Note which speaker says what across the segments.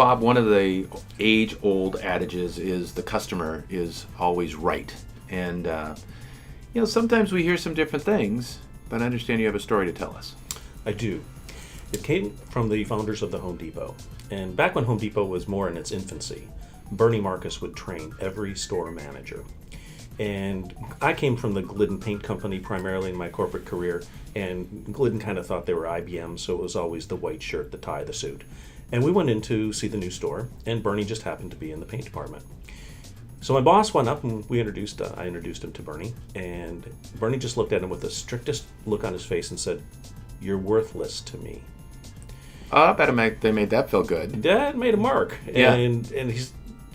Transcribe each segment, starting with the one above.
Speaker 1: Bob, one of the age-old adages is the customer is always right. And, sometimes we hear some different things, but I understand you have a story to tell us.
Speaker 2: I do. It came from the founders of the Home Depot. And back when Home Depot was more in its infancy, Bernie Marcus would train every store manager. And I came from the Glidden Paint Company primarily in my corporate career, and Glidden kind of thought they were IBM, so it was always the white shirt, the tie, the suit. And we went in to see the new store, and Bernie just happened to be in the paint department. So my boss went up and I introduced him to Bernie, and Bernie just looked at him with the strictest look on his face and said, "You're worthless to me."
Speaker 1: Oh, I bet they made that feel good.
Speaker 2: That made a mark.
Speaker 1: Yeah.
Speaker 2: And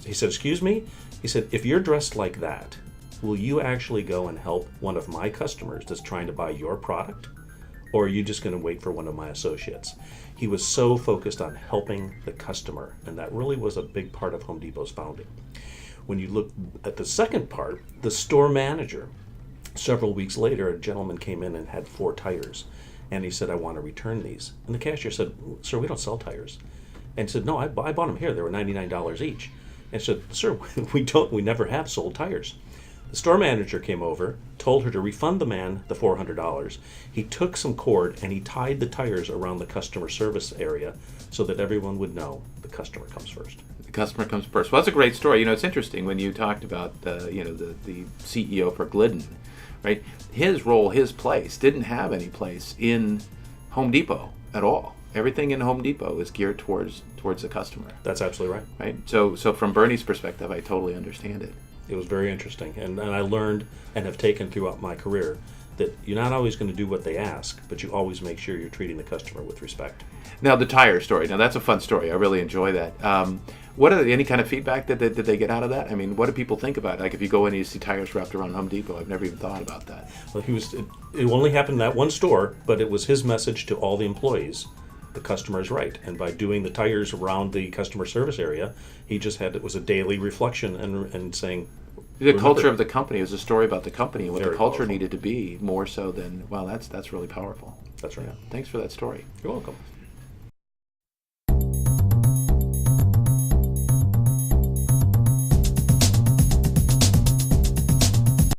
Speaker 2: he said, "Excuse me?" He said, "If you're dressed like that, will you actually go and help one of my customers that's trying to buy your product? Or are you just going to wait for one of my associates?" He was so focused on helping the customer, and that really was a big part of Home Depot's founding. When you look at the second part, the store manager, several weeks later, a gentleman came in and had 4 tires, and he said, "I want to return these." And the cashier said, "Sir, we don't sell tires." And he said, "No, I bought them here. They were $99 each." And said, "Sir, we never have sold tires." The store manager came over, told her to refund the man the $400. He took some cord and he tied the tires around the customer service area so that everyone would know the customer comes first.
Speaker 1: The customer comes first. Well, that's a great story. It's interesting when you talked about the CEO for Glidden, right? His role, his place, didn't have any place in Home Depot at all. Everything in Home Depot is geared towards the customer.
Speaker 2: That's absolutely right.
Speaker 1: Right. So from Bernie's perspective, I totally understand it.
Speaker 2: It was very interesting, and I learned and have taken throughout my career that you're not always going to do what they ask, but you always make sure you're treating the customer with respect.
Speaker 1: Now, the tire story. Now, that's a fun story. I really enjoy that. Any kind of feedback that they get out of that? I mean, what do people think about it? Like, if you go in and you see tires wrapped around Home Depot, I've never even thought about that.
Speaker 2: Well, it only happened in that one store, but it was his message to all the employees: the customer is right. And by doing the tires around the customer service area, it was a daily reflection and saying,
Speaker 1: the culture of the company. It was a story about the company and what the
Speaker 2: Very
Speaker 1: culture
Speaker 2: powerful.
Speaker 1: needed to be, more so than, wow, that's really powerful.
Speaker 2: That's right.
Speaker 1: Thanks for that story.
Speaker 2: You're welcome.